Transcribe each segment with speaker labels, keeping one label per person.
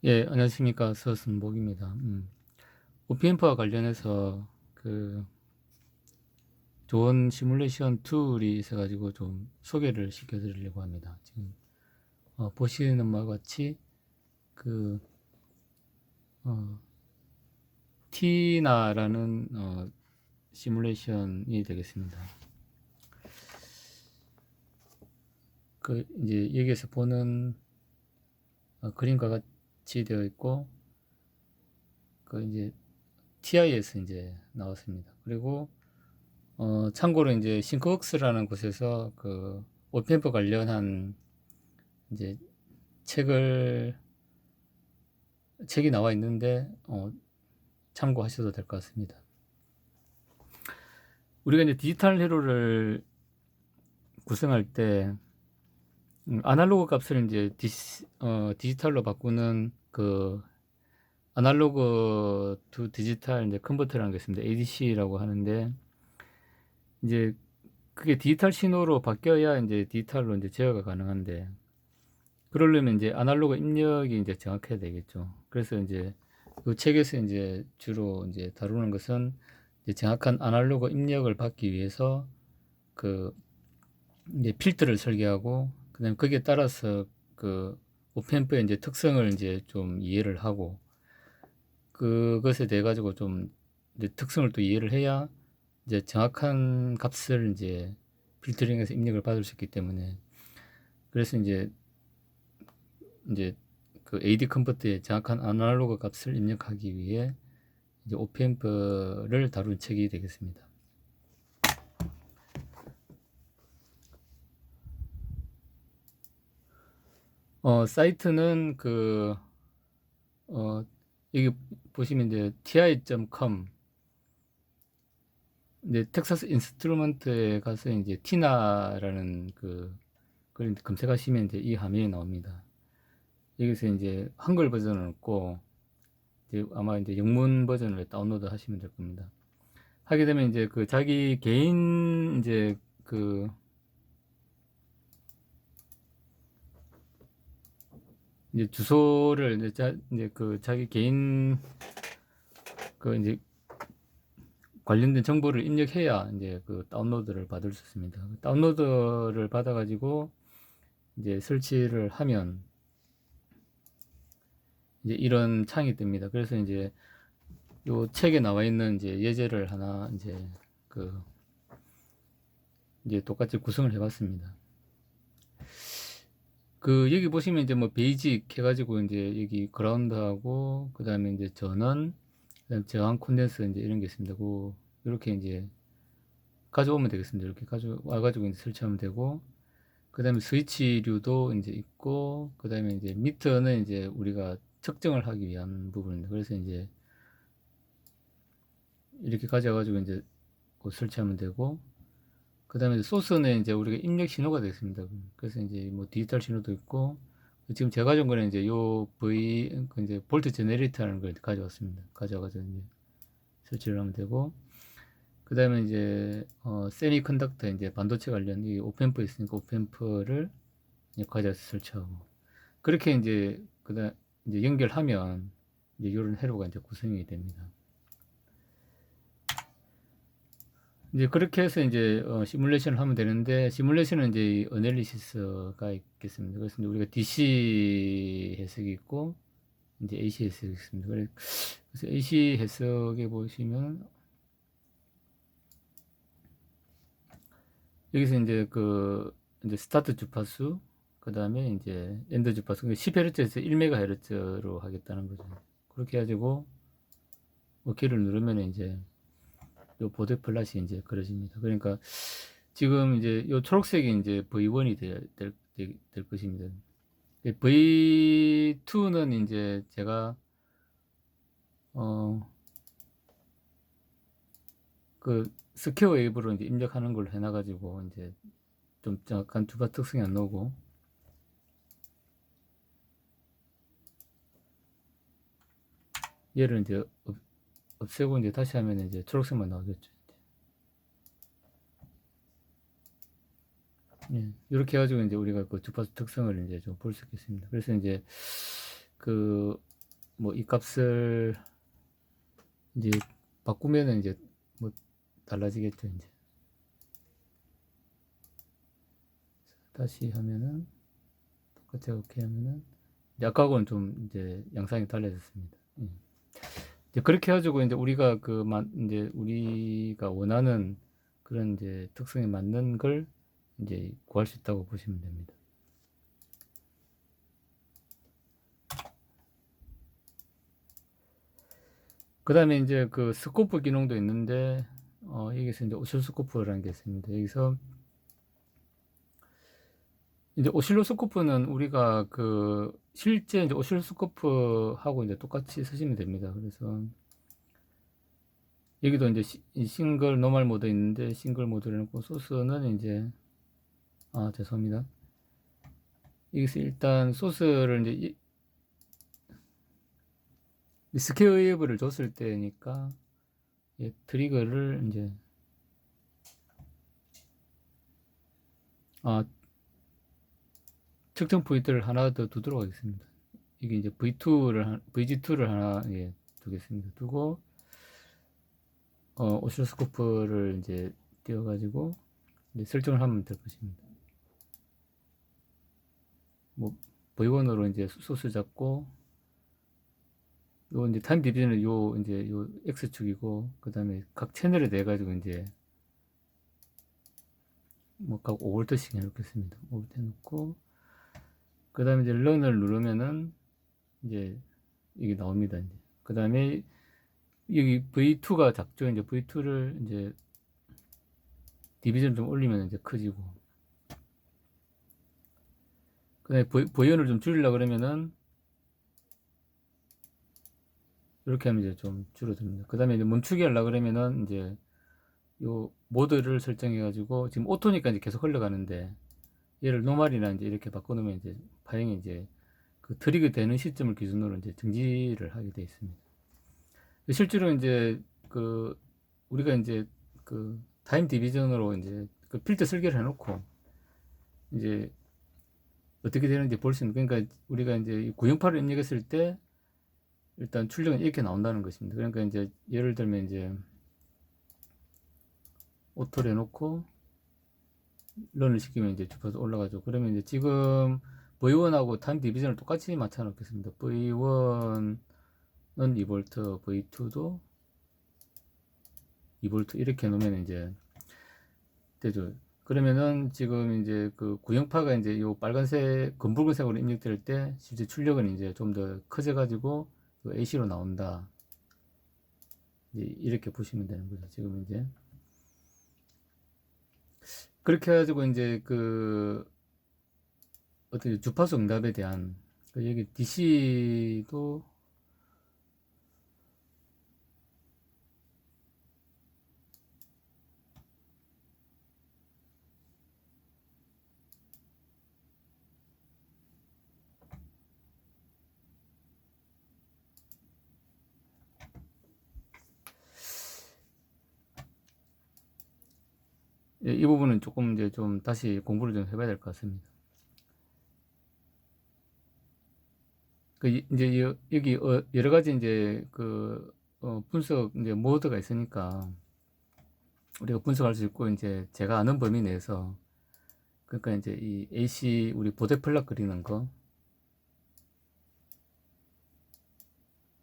Speaker 1: 예, 안녕하십니까. 서순복입니다. OPMP와 관련해서 좋은 시뮬레이션 툴이 있어가지고 좀 소개를 시켜드리려고 합니다. 지금 보시는 바와 같이 그 어, 티나라는 시뮬레이션이 되겠습니다. 이제 여기에서 보는 그림과 같이 되어 있고 이제 TI에서 이제 나왔습니다. 그리고 참고로 이제 싱크웍스라는 곳에서 오펜프 관련한 이제 책이 나와 있는데 참고하셔도 될 것 같습니다. 우리가 이제 디지털 회로를 구성할 때 아날로그 값을 이제 디지털로 바꾸는 아날로그 투 디지털 이제 컨버터라는 게 있습니다. ADC라고 하는데 이제 그게 디지털 신호로 바뀌어야 이제 디지털로 이제 제어가 가능한데 그러려면 이제 아날로그 입력이 이제 정확해야 되겠죠. 그래서 이제 이 책에서 이제 주로 이제 다루는 것은 이제 정확한 아날로그 입력을 받기 위해서 이제 필터를 설계하고 그다음에 거기에 따라서 오펜프의 이제 특성을 이제 좀 이해를 하고 그것에 대해 가지고 좀 이제 특성을 또 이해를 해야 이제 정확한 값을 이제 필터링해서 입력을 받을 수 있기 때문에 그래서 이제 AD 컨버터의 정확한 아날로그 값을 입력하기 위해 이제 오펜프를 다룬 책이 되겠습니다. 사이트는 여기 보시면 이제 ti.com 이제 텍사스 인스트루먼트에 가서 이제 티나라는 그걸 검색하시면 이제 이 화면이 나옵니다. 여기서 이제 한글 버전은 없고 이제 아마 이제 영문 버전을 다운로드 하시면 될 겁니다. 하게 되면 이제 자기 개인 이제 주소를 이제 자기 개인 이제 관련된 정보를 입력해야 이제 다운로드를 받을 수 있습니다. 다운로드를 받아가지고 이제 설치를 하면 이제 이런 창이 뜹니다. 그래서 이제 요 책에 나와 있는 이제 예제를 하나 이제 똑같이 구성을 해봤습니다. 여기 보시면 이제 뭐 베이직 해가지고 이제 여기 그라운드하고 그 다음에 이제 전원, 그다음 저항 콘덴서 이제 이런 게 있습니다. 이렇게 이제 가져오면 되겠습니다. 이렇게 가져와가지고 이제 설치하면 되고, 그 다음에 스위치류도 이제 있고, 그 다음에 이제 미터는 이제 우리가 측정을 하기 위한 부분입니다. 그래서 이제 이렇게 가져와가지고 이제 설치하면 되고, 그 다음에 소스는 이제 우리가 입력 신호가 되겠습니다. 그래서 이제 뭐 디지털 신호도 있고, 지금 제가 가져온 거는 이제 이제 볼트 제네레이터라는 걸 가져왔습니다. 가져와가지고 이제 설치를 하면 되고, 그 다음에 이제 세미컨덕터 이제 반도체 관련 이 오펜프 있으니까 오펜프를 가져와서 설치하고, 그렇게 이제 이제 연결하면 이제 이런 회로가 이제 구성이 됩니다. 이제 그렇게 해서 이제 시뮬레이션을 하면 되는데, 시뮬레이션은 이제 어널리시스가 있겠습니다. 그래서 이제 우리가 DC 해석이 있고 이제 AC 해석이 있습니다. 그래서 AC 해석에 보시면 여기서 이제 이제 스타트 주파수, 그 다음에 이제 엔드 주파수, 10Hz에서 1MHz로 하겠다는 거죠. 그렇게 해가지고 오케이를 누르면 이제 요 보드 플랫이 이제 그려집니다. 그러니까 지금 이제 요 초록색이 이제 V1이 될 것입니다. V2는 이제 제가 스퀘어 웨이브로 이제 입력하는 걸로 해놔가지고 이제 좀 약간 주파 특성이 안 나오고, 얘를 이제 없애고 이제 다시 하면 이제 초록색만 나오겠죠. 예, 이렇게 해가지고 이제 우리가 주파수 특성을 이제 좀 볼 수 있겠습니다. 그래서 이제 뭐 이 값을 이제 바꾸면은 이제 뭐 달라지겠죠. 이제 다시 하면은 똑같이 오케이 하면은 이제 아까하고는 좀 이제 양상이 달라졌습니다. 예. 이제 그렇게 해가지고 이제 우리가 이제 우리가 원하는 그런 이제 특성에 맞는 걸 이제 구할 수 있다고 보시면 됩니다. 그 다음에 이제 그 스코프 기능도 있는데, 여기서 이제 오실로스코프라는 게 있습니다. 여기서 이제 오실로스코프는 우리가 실제 이제 오실로스코프하고 이제 똑같이 쓰시면 됩니다. 그래서 여기도 이제 싱글 노멀 모드 있는데, 싱글 모드를 해놓고 소스는 이제, 죄송합니다. 여기서 일단 소스를 이제 스퀘어 웨이브를 줬을 때니까 트리거를 이제 측정 포인트를 하나 더 두도록 하겠습니다. 이게 이제 VG2를 하나 두겠습니다. 두고 오실로스코프를 이제 띄워가지고 이제 설정을 하면 될 것입니다. 뭐 V1으로 이제 소스 잡고 요 이제 타임 디비전은 요 X축이고, 그 다음에 각 채널에 내 가지고 이제 뭐 각 5V씩 해놓겠습니다. 5V 해놓고, 그 다음에 이제 런을 누르면은 이제 이게 나옵니다. 이제 그 다음에 여기 V2가 작죠. 이제 V2를 이제 디비전 좀 올리면 이제 커지고, 그 다음에 V연을 좀 줄이려고 그러면은 이렇게 하면 이제 좀 줄어듭니다. 그 다음에 이제 멈추기 하려고 그러면은 이제 요 모드를 설정해 가지고, 지금 오토니까 이제 계속 흘러가는데 얘를 노말이나 이제 이렇게 바꿔놓으면 이제 파형이 이제 그 트리거 되는 시점을 기준으로 이제 정지를 하게 되어 있습니다. 실제로 이제 우리가 이제 타임 디비전으로 이제 필터 설계를 해놓고 이제 어떻게 되는지 볼 수 있는, 그러니까 우리가 이제 구형파를 입력했을 때 일단 출력은 이렇게 나온다는 것입니다. 그러니까 이제 예를 들면 이제 오토를 해놓고 런을 시키면 이제 주파수 올라가죠. 그러면 이제 지금 V1하고 타임 디비전을 똑같이 맞춰 놓겠습니다. V1은 2V, V2도 2V 이렇게 놓으면 이제 되죠. 그러면은 지금 이제 구형파가 이제 요 빨간색, 검붉은색으로 입력될 때 실제 출력은 이제 좀 더 커져 가지고 AC로 나온다. 이렇게 보시면 되는 거죠. 지금 이제 그렇게 해가지고 이제 어떻게 주파수 응답에 대한 여기 DC도 이 부분은 조금 이제 좀 다시 공부를 좀 해봐야 될 것 같습니다. 이제 여기 여러 가지 이제 분석 이제 모드가 있으니까 우리가 분석할 수 있고, 이제 제가 아는 범위 내에서, 그러니까 이제 이 AC 우리 보드 플랫 그리는 거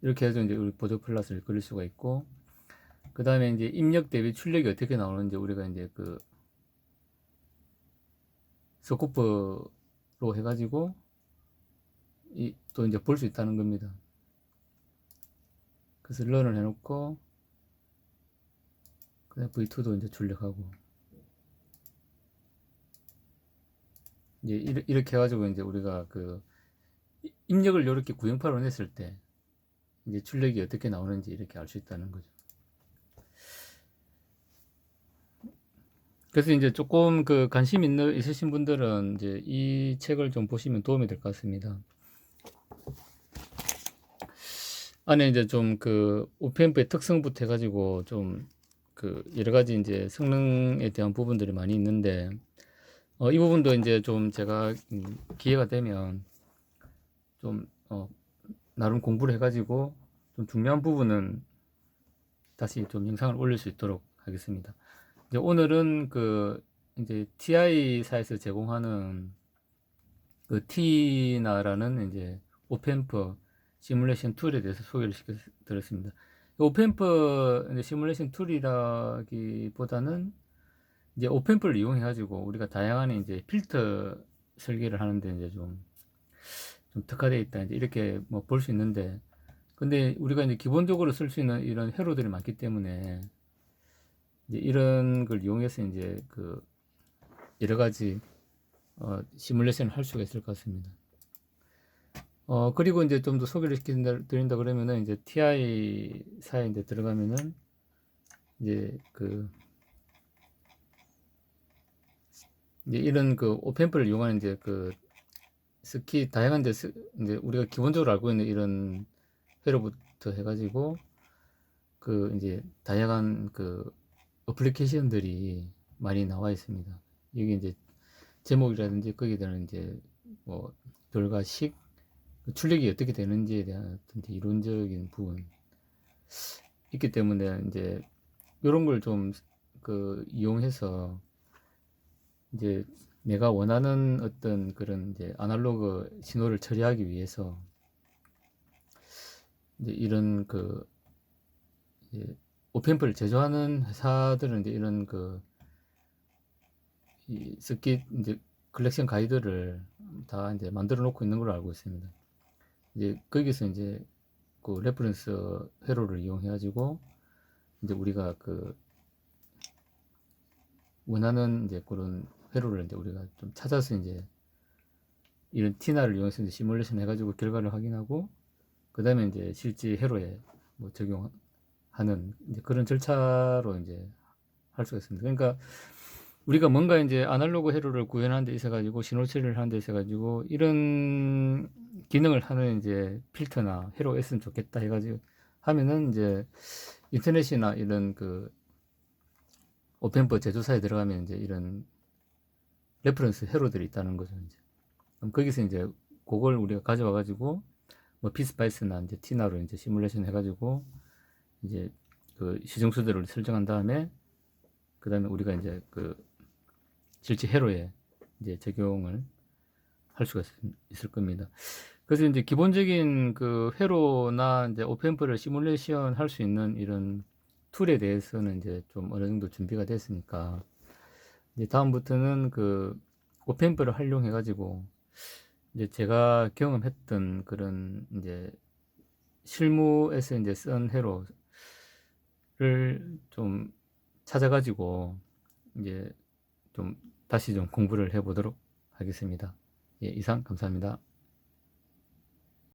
Speaker 1: 이렇게 해서 이제 우리 보드 플랫을 그릴 수가 있고, 그 다음에 이제 입력 대비 출력이 어떻게 나오는지 우리가 이제 스코프로 해가지고 또 이제 볼 수 있다는 겁니다. 그래서 런을 해놓고, 그다음 V2도 이제 출력하고, 이제 이렇게 해가지고 이제 우리가 입력을 이렇게 구형파로 냈을 때 이제 출력이 어떻게 나오는지 이렇게 알 수 있다는 거죠. 그래서 이제 조금 관심 있으신 분들은 이제 이 책을 좀 보시면 도움이 될 것 같습니다. 안에 이제 좀 OPMP의 특성부터 해가지고 좀 여러 가지 이제 성능에 대한 부분들이 많이 있는데, 이 부분도 이제 좀 제가 기회가 되면 좀 나름 공부를 해가지고 좀 중요한 부분은 다시 좀 영상을 올릴 수 있도록 하겠습니다. 이제 오늘은 그 이제 TI사에서 제공하는 그 티나라는 이제 오펜프 시뮬레이션 툴에 대해서 소개를 시켜드렸습니다. 오펜프 이제 시뮬레이션 툴이라기보다는 이제 오펜프를 이용해가지고 우리가 다양한 이제 필터 설계를 하는데 이제 좀 특화되어 있다 이제 이렇게 뭐 볼 수 있는데, 근데 우리가 이제 기본적으로 쓸 수 있는 이런 회로들이 많기 때문에 이제 이런 걸 이용해서 이제 그 여러 가지 시뮬레이션을 할 수가 있을 것 같습니다. 그리고 이제 좀 더 소개를 드린다 그러면은 이제 TI사에 이제 들어가면은 이제 이제 이런 그 오펜프를 이용하는 이제 그 스키 다양한 이제 우리가 기본적으로 알고 있는 이런 회로부터 해가지고 그 이제 다양한 그 어플리케이션들이 많이 나와 있습니다. 여기 이제 제목이라든지 거기에 대한 이제 뭐 결과식 출력이 어떻게 되는지에 대한 이론적인 부분 있기 때문에 이제 이런 걸 좀 그 이용해서 이제 내가 원하는 어떤 그런 이제 아날로그 신호를 처리하기 위해서 이제 이런 그 이제 오펜프를 제조하는 회사들은 이제 이런 이 스킷 이제 컬렉션 가이드를 다 이제 만들어 놓고 있는 걸로 알고 있습니다. 이제 거기서 이제 그 레퍼런스 회로를 이용해 가지고 이제 우리가 그 원하는 이제 그런 회로를 이제 우리가 좀 찾아서 이제 이런 티나를 이용해서 이제 시뮬레이션 해가지고 결과를 확인하고 그 다음에 이제 실제 회로에 뭐 적용하는 이제 그런 절차로 이제 할 수가 있습니다. 그러니까 우리가 뭔가 이제 아날로그 회로를 구현하는 데 있어가지고 신호 처리를 하는 데 있어가지고 이런 기능을 하는 이제 필터나 회로가 있으면 좋겠다 해가지고 하면은 이제 인터넷이나 이런 그 오펜프 제조사에 들어가면 이제 이런 레퍼런스 회로들이 있다는 거죠. 이제 그럼 거기서 이제 그걸 우리가 가져와 가지고 뭐 피스파이스나 이제 티나로 이제 시뮬레이션 해가지고 이제 그 시정수들을 설정한 다음에 그 다음에 우리가 이제 그 실제 회로에 이제 적용을 할 수가 있을 겁니다. 그래서 이제 기본적인 그 회로나 이제 오펜프를 시뮬레이션 할 수 있는 이런 툴에 대해서는 이제 좀 어느 정도 준비가 됐으니까 이제 다음부터는 그 오펜프를 활용해 가지고 이제 제가 경험했던 그런 이제 실무에서 이제 쓴 회로를 좀 찾아가지고 이제 좀 다시 좀 공부를 해보도록 하겠습니다. 예, 이상 감사합니다.